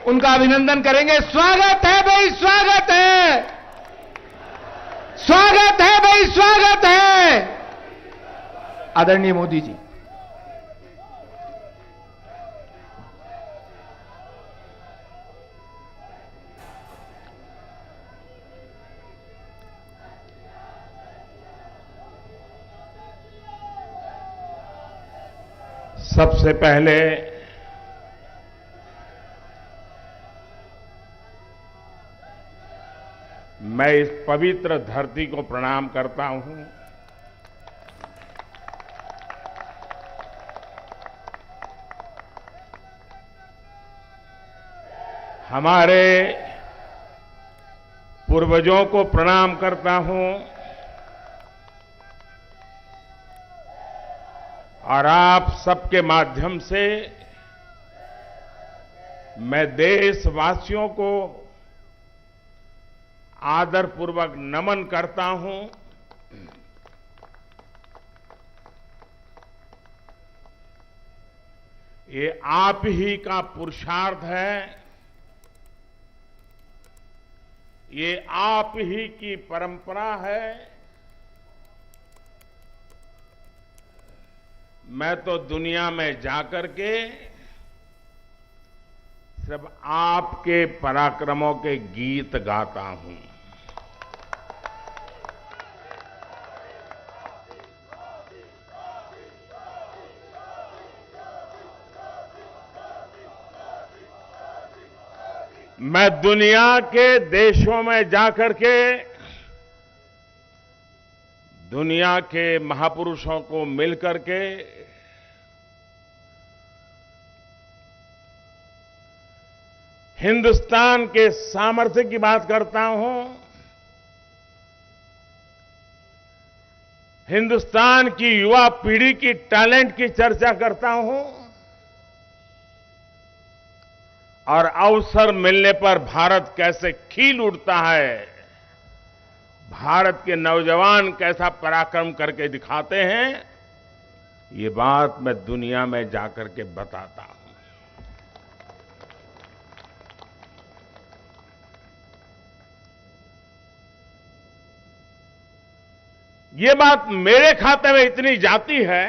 उनका अभिनंदन करेंगे। स्वागत है भाई, स्वागत है, स्वागत है भाई, स्वागत है आदरणीय मोदी जी। सबसे पहले मैं इस पवित्र धरती को प्रणाम करता हूं। हमारे पूर्वजों को प्रणाम करता हूं और आप सबके माध्यम से मैं देशवासियों को आदरपूर्वक नमन करता हूं। ये आप ही का पुरुषार्थ है, ये आप ही की परंपरा है। मैं तो दुनिया में जाकर के सिर्फ आपके पराक्रमों के गीत गाता हूं। मैं दुनिया के देशों में जाकर के दुनिया के महापुरुषों को मिलकर के हिंदुस्तान के सामर्थ्य की बात करता हूं। हिंदुस्तान की युवा पीढ़ी की टैलेंट की चर्चा करता हूं और अवसर मिलने पर भारत कैसे खिल उठता है, भारत के नौजवान कैसा पराक्रम करके दिखाते हैं, ये बात मैं दुनिया में जाकर के बताता हूं। ये बात मेरे खाते में इतनी जाती है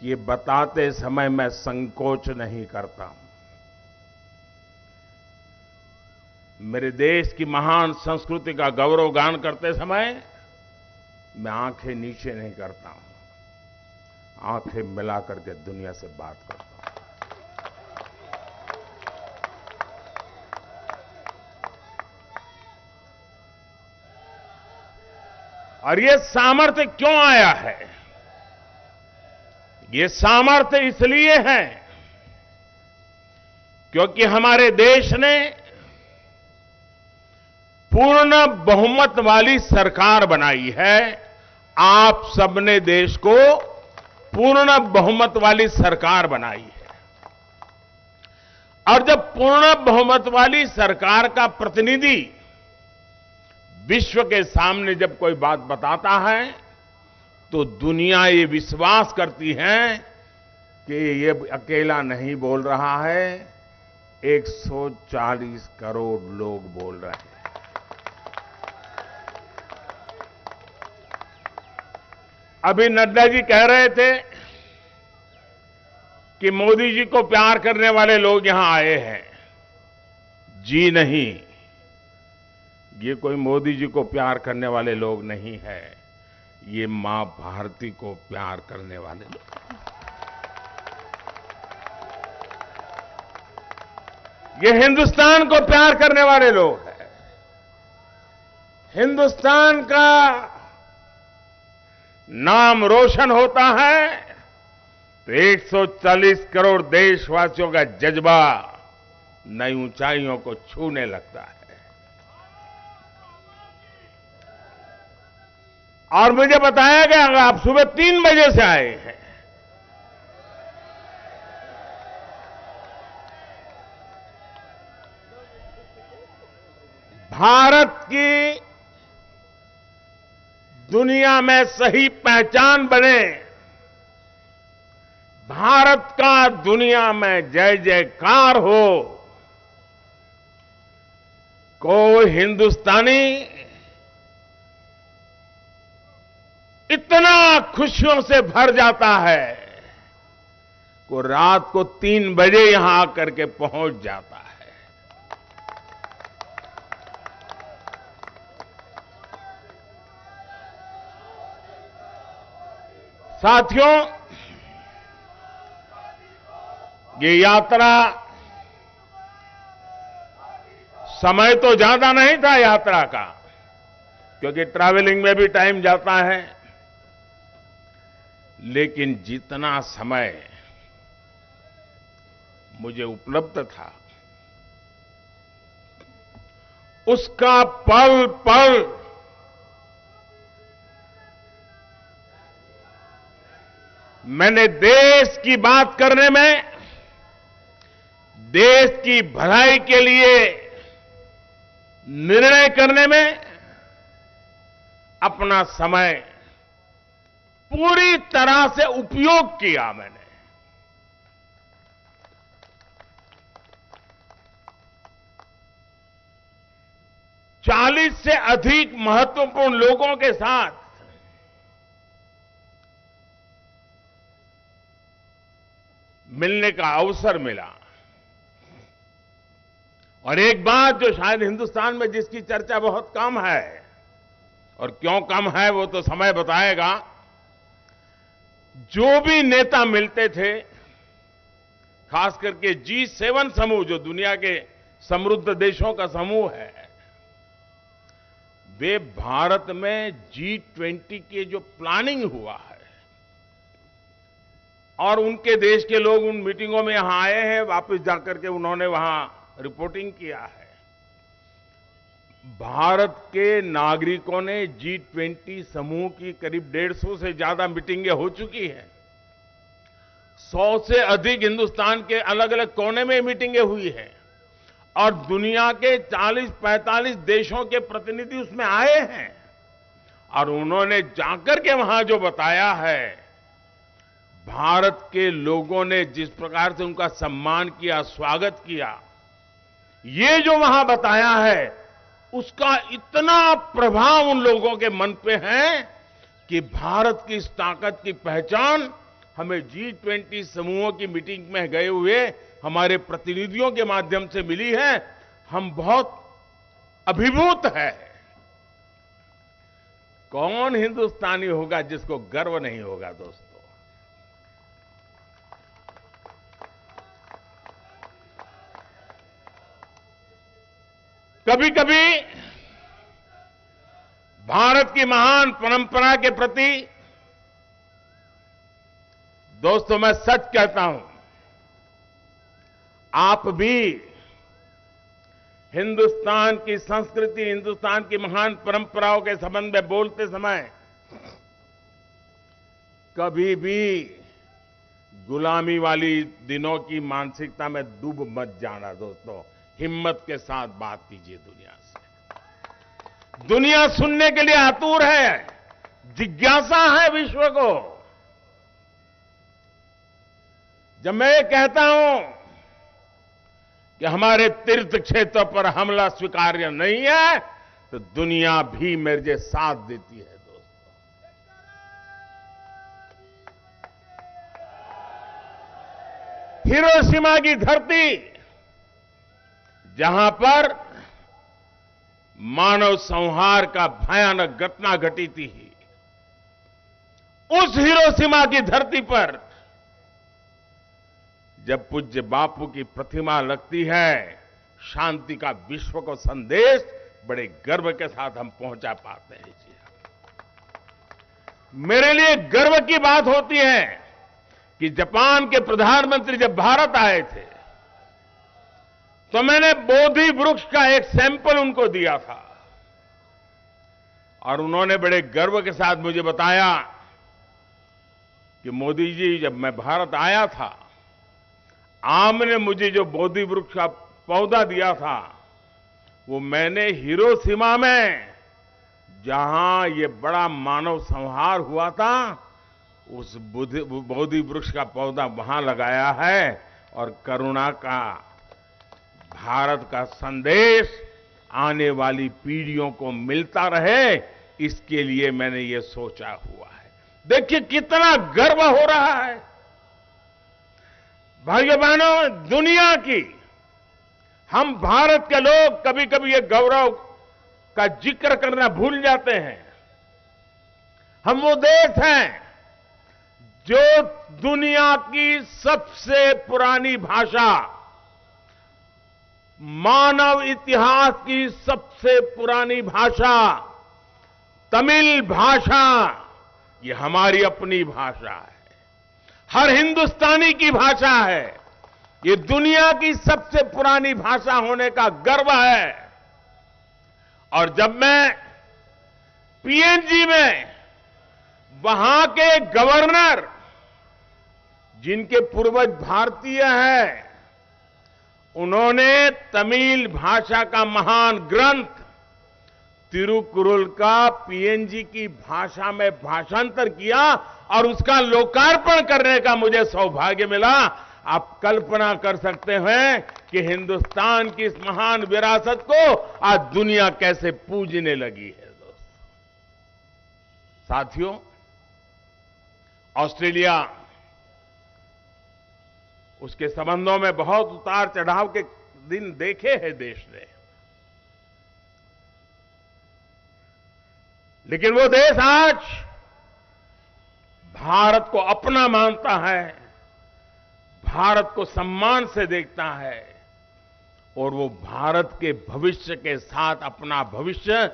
कि ये बताते समय मैं संकोच नहीं करता हूं। मेरे देश की महान संस्कृति का गौरवगान करते समय मैं आंखें नीचे नहीं करता हूं, आंखें मिला करके दुनिया से बात करता हूं। और ये सामर्थ्य क्यों आया है? ये सामर्थ्य इसलिए है क्योंकि हमारे देश ने पूर्ण बहुमत वाली सरकार बनाई है। आप सबने देश को पूर्ण बहुमत वाली सरकार बनाई है और जब पूर्ण बहुमत वाली सरकार का प्रतिनिधि विश्व के सामने जब कोई बात बताता है तो दुनिया ये विश्वास करती है कि ये अकेला नहीं बोल रहा है, 140 करोड़ लोग बोल रहे हैं। अभी नड्डा जी कह रहे थे कि मोदी जी को प्यार करने वाले लोग यहां आए हैं। जी नहीं, ये कोई मोदी जी को प्यार करने वाले लोग नहीं है, ये मां भारती को प्यार करने वाले लोग। ये हिंदुस्तान को प्यार करने वाले लोग हैं। हिंदुस्तान का नाम रोशन होता है तो 140 करोड़ देशवासियों का जज्बा नई ऊंचाइयों को छूने लगता है। और मुझे बताया गया आप सुबह 3 बजे से आए हैं। भारत की दुनिया में सही पहचान बने, भारत का दुनिया में जय जयकार हो। कोई हिंदुस्तानी इतना खुशियों से भर जाता है को रात को 3 बजे यहां आकर के पहुंच जाता है। साथियों, ये यात्रा समय तो ज्यादा नहीं था यात्रा का, क्योंकि ट्रैवलिंग में भी टाइम जाता है, लेकिन जितना समय मुझे उपलब्ध था उसका पल पल मैंने देश की बात करने में, देश की भलाई के लिए निर्णय करने में अपना समय पूरी तरह से उपयोग किया मैंने। चालीस से अधिक महत्वपूर्ण लोगों के साथ मिलने का अवसर मिला। और एक बात जो शायद हिंदुस्तान में जिसकी चर्चा बहुत कम है, और क्यों कम है वो तो समय बताएगा, जो भी नेता मिलते थे, खास करके G7 समूह जो दुनिया के समृद्ध देशों का समूह है, वे भारत में G20 के जो प्लानिंग हुआ है और उनके देश के लोग उन मीटिंगों में यहां आए हैं, वापस जाकर के उन्होंने वहां रिपोर्टिंग किया है। भारत के नागरिकों ने G20 समूह की करीब 150 से ज्यादा मीटिंगें हो चुकी हैं। 100 से अधिक हिंदुस्तान के अलग अलग कोने में मीटिंगें हुई हैं और दुनिया के 40-45 देशों के प्रतिनिधि उसमें आए हैं। और उन्होंने जाकर के वहां जो बताया है, भारत के लोगों ने जिस प्रकार से उनका सम्मान किया, स्वागत किया, ये जो वहां बताया है, उसका इतना प्रभाव उन लोगों के मन पे है कि भारत की इस ताकत की पहचान हमें G20 समूहों की मीटिंग में गए हुए हमारे प्रतिनिधियों के माध्यम से मिली है। हम बहुत अभिभूत है। कौन हिंदुस्तानी होगा जिसको गर्व नहीं होगा दोस्तों? कभी कभी भारत की महान परंपरा के प्रति दोस्तों मैं सच कहता हूं, आप भी हिंदुस्तान की संस्कृति, हिंदुस्तान की महान परंपराओं के संबंध में बोलते समय कभी भी गुलामी वाली दिनों की मानसिकता में डूब मत जाना दोस्तों। हिम्मत के साथ बात कीजिए दुनिया से। दुनिया सुनने के लिए आतुर है, जिज्ञासा है विश्व को। जब मैं ये कहता हूं कि हमारे तीर्थ क्षेत्र पर हमला स्वीकार्य नहीं है, तो दुनिया भी मेरे साथ देती है दोस्तों। हिरोशिमा की धरती, जहां पर मानव संहार का भयानक घटना घटी थी, उस हिरोशिमा की धरती पर जब पूज्य बापू की प्रतिमा लगती है, शांति का विश्व को संदेश बड़े गर्व के साथ हम पहुंचा पाते हैं। जी, मेरे लिए गर्व की बात होती है कि जापान के प्रधानमंत्री जब भारत आए थे, तो मैंने बोधि वृक्ष का एक सैंपल उनको दिया था और उन्होंने बड़े गर्व के साथ मुझे बताया कि मोदी जी, जब मैं भारत आया था, आपने मुझे जो बोधि वृक्ष का पौधा दिया था, वो मैंने हिरोशिमा में, जहां ये बड़ा मानव संहार हुआ था, उस बोधि वृक्ष का पौधा वहां लगाया है और करुणा का, भारत का संदेश आने वाली पीढ़ियों को मिलता रहे, इसके लिए मैंने ये सोचा हुआ है। देखिए कितना गर्व हो रहा है भाइयों बहनों, दुनिया की, हम भारत के लोग कभी कभी ये गौरव का जिक्र करना भूल जाते हैं। हम वो देश हैं जो दुनिया की सबसे पुरानी भाषा, मानव इतिहास की सबसे पुरानी भाषा तमिल भाषा, ये हमारी अपनी भाषा है, हर हिंदुस्तानी की भाषा है। ये दुनिया की सबसे पुरानी भाषा होने का गर्व है। और जब मैं पीएनजी में वहां के गवर्नर, जिनके पूर्वज भारतीय हैं, उन्होंने तमिल भाषा का महान ग्रंथ तिरुकुरल का पीएनजी की भाषा में भाषांतर किया और उसका लोकार्पण करने का मुझे सौभाग्य मिला। आप कल्पना कर सकते हैं कि हिंदुस्तान की इस महान विरासत को आज दुनिया कैसे पूजने लगी है। दोस्तों, साथियों, ऑस्ट्रेलिया, उसके संबंधों में बहुत उतार चढ़ाव के दिन देखे हैं देश ने, लेकिन वो देश आज भारत को अपना मानता है, भारत को सम्मान से देखता है और वो भारत के भविष्य के साथ अपना भविष्य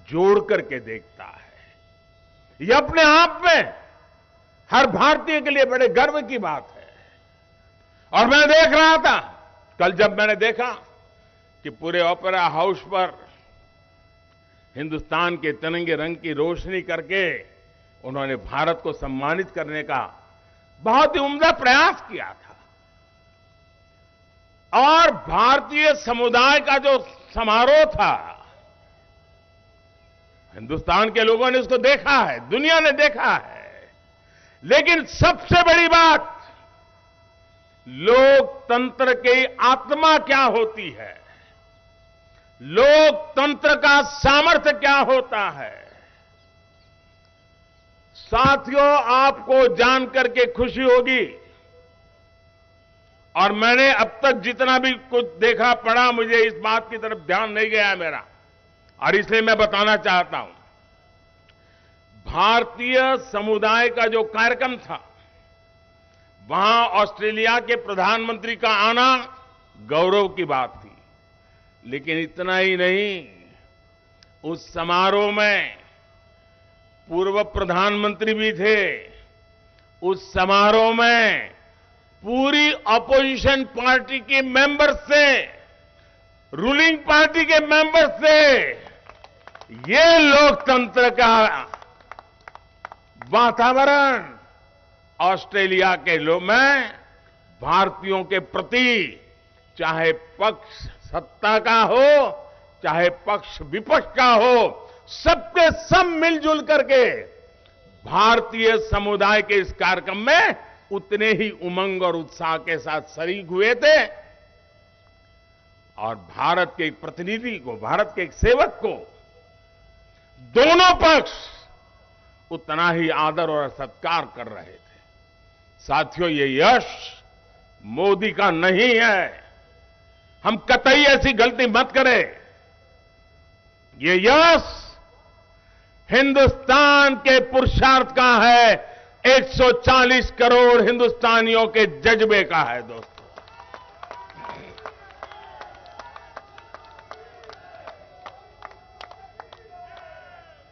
जोड़ करके देखता है। ये अपने आप में हर भारतीय के लिए बड़े गर्व की बात है। और मैं देख रहा था कल, जब मैंने देखा कि पूरे ओपेरा हाउस पर हिंदुस्तान के तिरंगे रंग की रोशनी करके उन्होंने भारत को सम्मानित करने का बहुत ही उम्दा प्रयास किया था। और भारतीय समुदाय का जो समारोह था, हिंदुस्तान के लोगों ने उसको देखा है, दुनिया ने देखा है, लेकिन सबसे बड़ी बात, लोकतंत्र की आत्मा क्या होती है, लोकतंत्र का सामर्थ्य क्या होता है। साथियों, आपको जानकर के खुशी होगी, और मैंने अब तक जितना भी कुछ देखा पढ़ा, मुझे इस बात की तरफ ध्यान नहीं गया मेरा, और इसलिए मैं बताना चाहता हूं। भारतीय समुदाय का जो कार्यक्रम था, वहां ऑस्ट्रेलिया के प्रधानमंत्री का आना गौरव की बात थी, लेकिन इतना ही नहीं, उस समारोह में पूर्व प्रधानमंत्री भी थे। उस समारोह में पूरी अपोजिशन पार्टी के मेंबर से, रूलिंग पार्टी के मेंबर से, ये लोकतंत्र का वातावरण ऑस्ट्रेलिया के लोग में भारतीयों के प्रति, चाहे पक्ष सत्ता का हो, चाहे पक्ष विपक्ष का हो, सबके सब मिलजुल करके भारतीय समुदाय के इस कार्यक्रम में उतने ही उमंग और उत्साह के साथ शरीक हुए थे। और भारत के एक प्रतिनिधि को, भारत के एक सेवक को, दोनों पक्ष उतना ही आदर और सत्कार कर रहे थे। साथियों, ये यश मोदी का नहीं है, हम कतई ऐसी गलती मत करें। ये यश हिंदुस्तान के पुरुषार्थ का है, 140 करोड़ हिंदुस्तानियों के जज्बे का है। दोस्तों,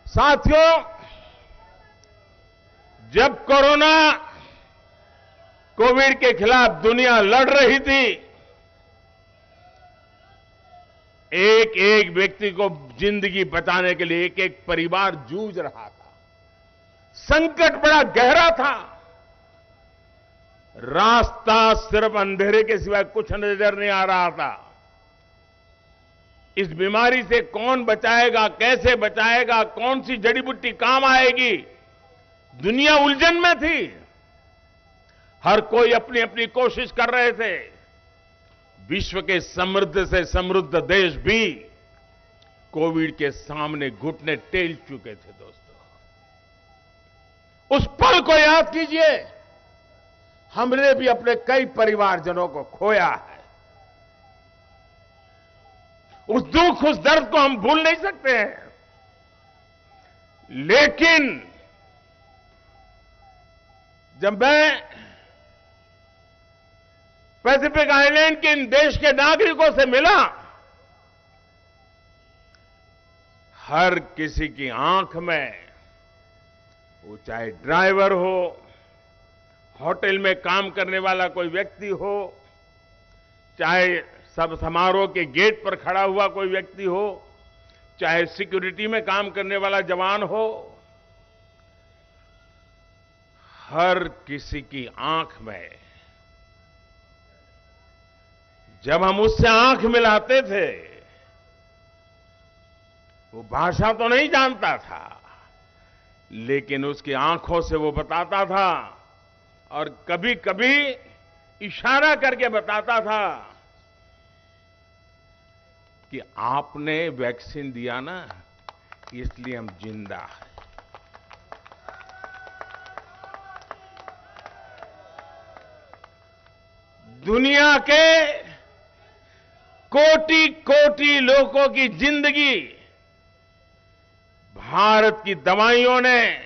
साथियों, जब कोविड के खिलाफ दुनिया लड़ रही थी, एक एक व्यक्ति को जिंदगी बचाने के लिए एक एक परिवार जूझ रहा था। संकट बड़ा गहरा था, रास्ता सिर्फ अंधेरे के सिवाय कुछ नजर नहीं आ रहा था। इस बीमारी से कौन बचाएगा, कैसे बचाएगा, कौन सी जड़ी बूटी काम आएगी, दुनिया उलझन में थी। हर कोई अपनी अपनी कोशिश कर रहे थे। विश्व के समृद्ध से समृद्ध देश भी कोविड के सामने घुटने टेक चुके थे दोस्तों। उस पल को याद कीजिए, हमने भी अपने कई परिवारजनों को खोया है। उस दुख, उस दर्द को हम भूल नहीं सकते हैं। लेकिन जब मैं पैसिफिक आइलैंड के इन देश के नागरिकों से मिला, हर किसी की आंख में, वो चाहे ड्राइवर हो, होटल में काम करने वाला कोई व्यक्ति हो, चाहे सब समारोह के गेट पर खड़ा हुआ कोई व्यक्ति हो, चाहे सिक्योरिटी में काम करने वाला जवान हो, हर किसी की आंख में, जब हम उससे आंख मिलाते थे, वो भाषा तो नहीं जानता था, लेकिन उसकी आंखों से वो बताता था और कभी कभी इशारा करके बताता था कि आपने वैक्सीन दिया ना, इसलिए हम जिंदा हैं। दुनिया के कोटि कोटि लोगों की जिंदगी भारत की दवाइयों ने,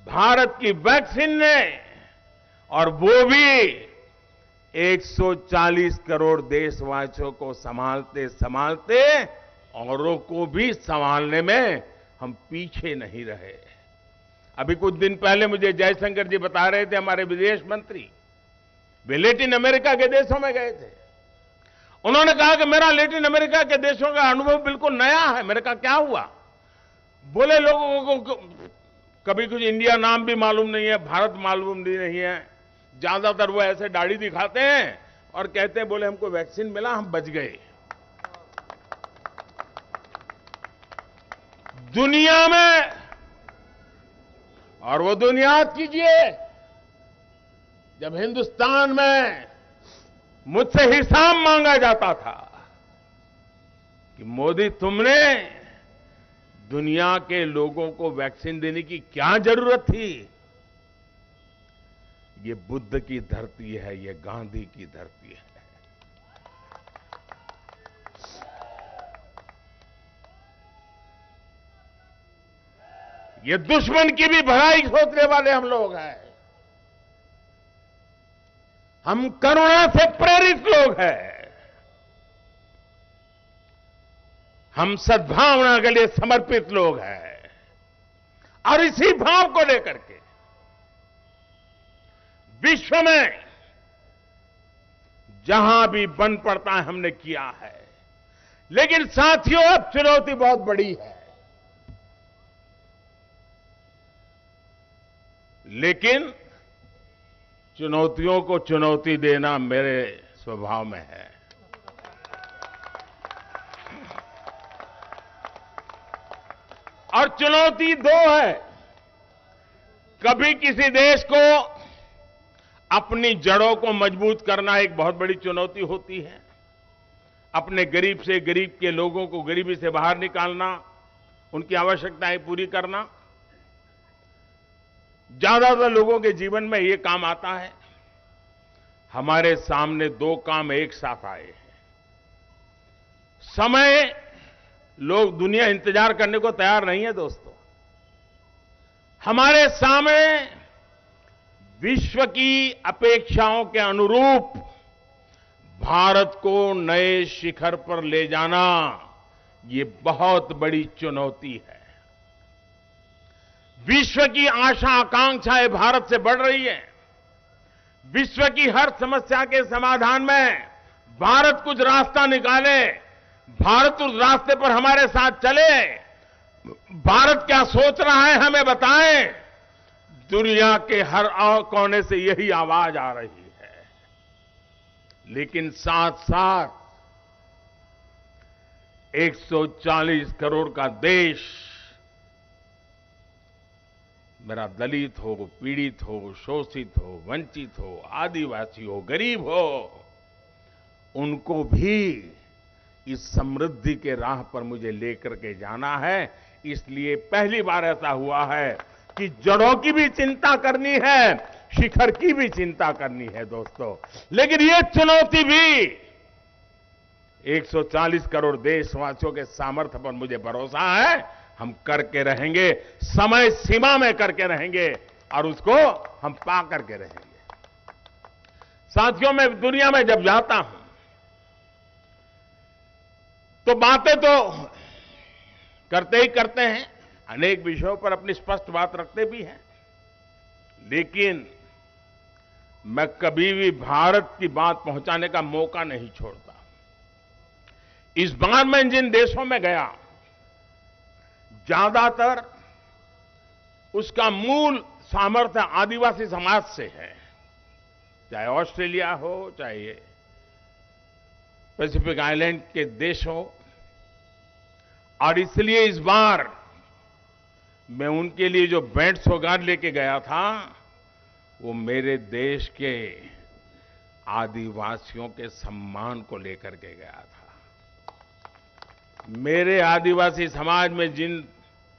भारत की वैक्सीन ने, और वो भी 140 करोड़ देशवासियों को संभालते संभालते औरों को भी संभालने में हम पीछे नहीं रहे। अभी कुछ दिन पहले मुझे जयशंकर जी बता रहे थे, हमारे विदेश मंत्री, वे लैटिन अमेरिका के देशों में गए थे। उन्होंने कहा कि मेरा लैटिन अमेरिका के देशों का अनुभव बिल्कुल नया है। मैंने कहा क्या हुआ? बोले लोगों को कभी कुछ इंडिया नाम भी मालूम नहीं है, भारत मालूम भी नहीं है। ज्यादातर वो ऐसे दाढ़ी दिखाते हैं और कहते हैं बोले हमको वैक्सीन मिला, हम बच गए। दुनिया में, और वो दुनिया याद कीजिए, जब हिंदुस्तान में मुझसे हिसाब मांगा जाता था कि मोदी तुमने दुनिया के लोगों को वैक्सीन देने की क्या जरूरत थी? ये बुद्ध की धरती है, ये गांधी की धरती है। ये दुश्मन की भी भलाई सोचने वाले हम लोग हैं। हम करुणा से प्रेरित लोग हैं। हम सद्भावना के लिए समर्पित लोग हैं। और इसी भाव को लेकर के विश्व में जहां भी बन पड़ता है हमने किया है। लेकिन साथियों, अब चुनौती बहुत बड़ी है। लेकिन चुनौतियों को चुनौती देना मेरे स्वभाव में है। और चुनौती दो है। कभी किसी देश को अपनी जड़ों को मजबूत करना एक बहुत बड़ी चुनौती होती है। अपने गरीब से गरीब के लोगों को गरीबी से बाहर निकालना, उनकी आवश्यकताएं पूरी करना। ज्यादातर लोगों के जीवन में ये काम आता है। हमारे सामने दो काम एक साथ आए हैं। समय, लोग, दुनिया इंतजार करने को तैयार नहीं है दोस्तों। हमारे सामने विश्व की अपेक्षाओं के अनुरूप भारत को नए शिखर पर ले जाना, ये बहुत बड़ी चुनौती है। विश्व की आशा आकांक्षाएं भारत से बढ़ रही है। विश्व की हर समस्या के समाधान में भारत कुछ रास्ता निकाले, भारत उस रास्ते पर हमारे साथ चले। भारत क्या सोच रहा है हमें बताएं। दुनिया के हर कोने से यही आवाज आ रही है। लेकिन साथ साथ 140 करोड़ का देश मेरा दलित हो, पीड़ित हो, शोषित हो, वंचित हो, आदिवासी हो, गरीब हो, उनको भी इस समृद्धि के राह पर मुझे लेकर के जाना है। इसलिए पहली बार ऐसा हुआ है कि जड़ों की भी चिंता करनी है, शिखर की भी चिंता करनी है दोस्तों। लेकिन ये चुनौती भी 140 करोड़ देशवासियों के सामर्थ्य पर मुझे भरोसा है, हम करके रहेंगे, समय सीमा में करके रहेंगे और उसको हम पा करके रहेंगे। साथियों, मैं दुनिया में जब जाता हूं तो बातें तो करते ही करते हैं, अनेक विषयों पर अपनी स्पष्ट बात रखते भी हैं, लेकिन मैं कभी भी भारत की बात पहुंचाने का मौका नहीं छोड़ता। इस बार मैं जिन देशों में गया, ज्यादातर उसका मूल सामर्थ्य आदिवासी समाज से है, चाहे ऑस्ट्रेलिया हो, चाहे पैसिफिक आइलैंड के देश हो। और इसलिए इस बार मैं उनके लिए जो भेंट सौगात लेके गया था, वो मेरे देश के आदिवासियों के सम्मान को लेकर के गया था। मेरे आदिवासी समाज में जिन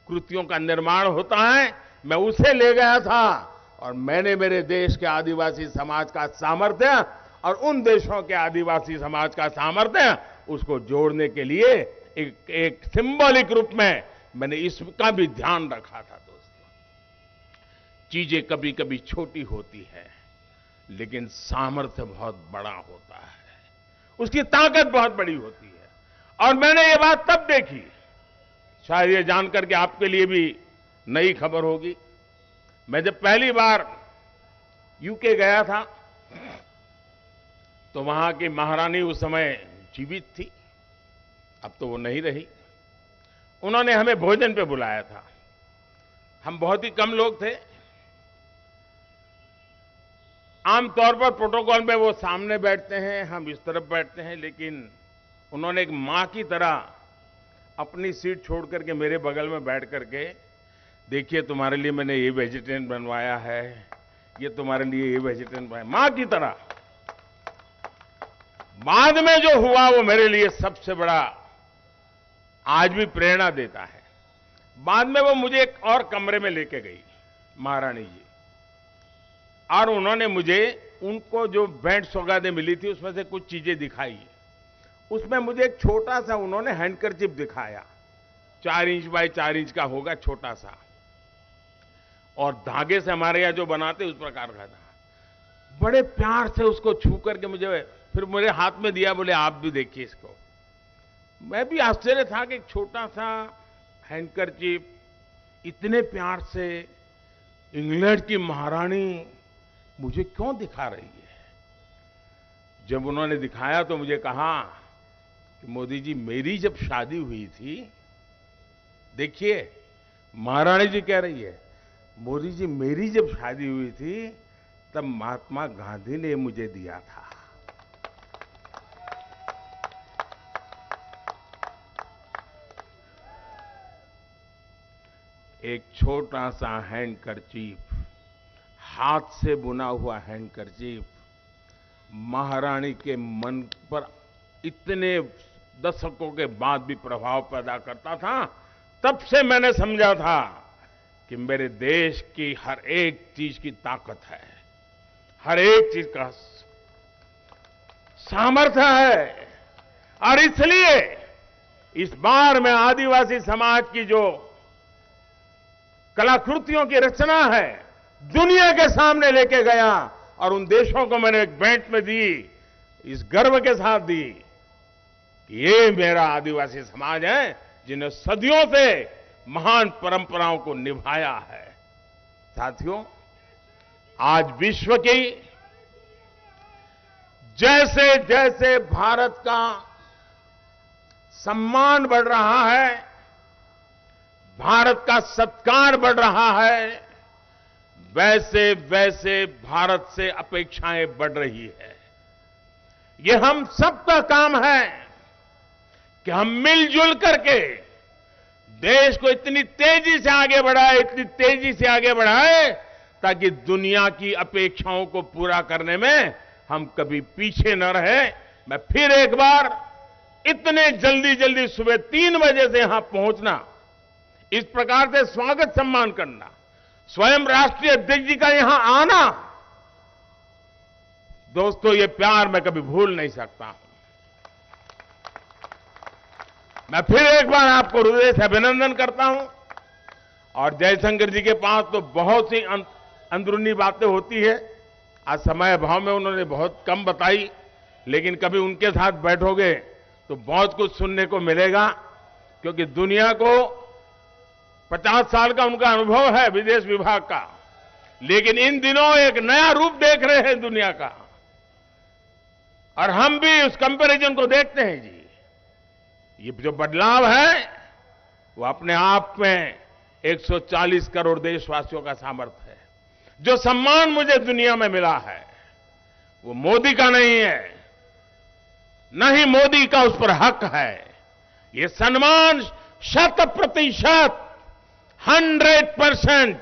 कृतियों का निर्माण होता है, मैं उसे ले गया था और मैंने मेरे देश के आदिवासी समाज का सामर्थ्य और उन देशों के आदिवासी समाज का सामर्थ्य, उसको जोड़ने के लिए एक सिंबॉलिक रूप में मैंने इसका भी ध्यान रखा था। दोस्तों, चीजें कभी कभी छोटी होती है, लेकिन सामर्थ्य बहुत बड़ा होता है, उसकी ताकत बहुत बड़ी होती है। और मैंने ये बात तब देखी, शायद ये जानकर के आपके लिए भी नई खबर होगी। मैं जब पहली बार यूके गया था तो वहां की महारानी उस समय जीवित थी, अब तो वो नहीं रही। उन्होंने हमें भोजन पे बुलाया था। हम बहुत ही कम लोग थे। आमतौर पर प्रोटोकॉल में वो सामने बैठते हैं, हम इस तरफ बैठते हैं, लेकिन उन्होंने एक मां की तरह अपनी सीट छोड़ करके मेरे बगल में बैठ करके, देखिए तुम्हारे लिए मैंने ये वेजिटेरियन बनवाया है, ये तुम्हारे लिए ये वेजिटेरियन बनवाया, मां की तरह। बाद में जो हुआ वो मेरे लिए सबसे बड़ा आज भी प्रेरणा देता है। बाद में वो मुझे एक और कमरे में लेके गई महारानी जी, और उन्होंने मुझे उनको जो भेंट सौगातें मिली थी उसमें से कुछ चीजें दिखाई। उसमें मुझे एक छोटा सा उन्होंने हैंडकरचिप दिखाया, 4 इंच बाय 4 इंच का होगा, छोटा सा, और धागे से हमारे यहां जो बनाते उस प्रकार का था। बड़े प्यार से उसको छू करके मुझे फिर मेरे हाथ में दिया, बोले आप भी देखिए इसको। मैं भी आश्चर्य था कि छोटा सा हैंडकरचिप इतने प्यार से इंग्लैंड की महारानी मुझे क्यों दिखा रही है। जब उन्होंने दिखाया तो मुझे कहा कि मोदी जी, मेरी जब शादी हुई थी, देखिए महारानी जी कह रही है, मोदी जी मेरी जब शादी हुई थी तब महात्मा गांधी ने मुझे दिया था। एक छोटा सा हैंडकरचीफ, हाथ से बुना हुआ हैंडकरचीफ, महारानी के मन पर इतने दशकों के बाद भी प्रभाव पैदा करता था। तब से मैंने समझा था कि मेरे देश की हर एक चीज की ताकत है, हर एक चीज का सामर्थ्य है। और इसलिए इस बार मैं आदिवासी समाज की जो कलाकृतियों की रचना है, दुनिया के सामने लेके गया और उन देशों को मैंने एक भेंट में दी, इस गर्व के साथ दी कि ये मेरा आदिवासी समाज है जिन्हें सदियों से महान परंपराओं को निभाया है। साथियों, आज विश्व की जैसे जैसे भारत का सम्मान बढ़ रहा है, भारत का सत्कार बढ़ रहा है, वैसे वैसे भारत से अपेक्षाएं बढ़ रही है। ये हम सबका काम है कि हम मिलजुल करके देश को इतनी तेजी से आगे बढ़ाए, इतनी तेजी से आगे बढ़ाए, ताकि दुनिया की अपेक्षाओं को पूरा करने में हम कभी पीछे न रहे। मैं फिर एक बार इतने जल्दी जल्दी सुबह 3 बजे से यहां पहुंचना, इस प्रकार से स्वागत सम्मान करना, स्वयं राष्ट्रीय अध्यक्ष जी का यहां आना, दोस्तों ये प्यार मैं कभी भूल नहीं सकता हूं। मैं फिर एक बार आपको हृदय से अभिनंदन करता हूं। और जयशंकर जी के पास तो बहुत सी अंदरूनी बातें होती है, आज समय अभाव में उन्होंने बहुत कम बताई, लेकिन कभी उनके साथ बैठोगे तो बहुत कुछ सुनने को मिलेगा, क्योंकि दुनिया को 50 साल का उनका अनुभव है विदेश विभाग का, लेकिन इन दिनों एक नया रूप देख रहे हैं दुनिया का, और हम भी उस कंपैरिजन को देखते हैं जी। ये जो बदलाव है वो अपने आप में 140 करोड़ देशवासियों का सामर्थ्य है। जो सम्मान मुझे दुनिया में मिला है वो मोदी का नहीं है, न ही मोदी का उस पर हक है। ये सम्मान 100%, 100%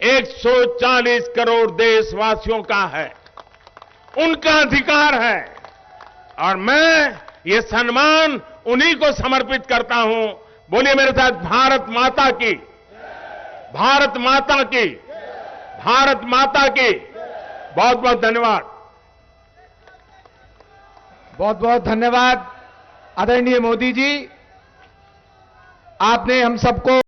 140 करोड़ देशवासियों का है, उनका अधिकार है। और मैं ये सम्मान उन्हीं को समर्पित करता हूं। बोलिए मेरे साथ, भारत माता की, भारत माता की, भारत माता की। बहुत बहुत धन्यवाद। बहुत बहुत धन्यवाद आदरणीय मोदी जी, आपने हम सबको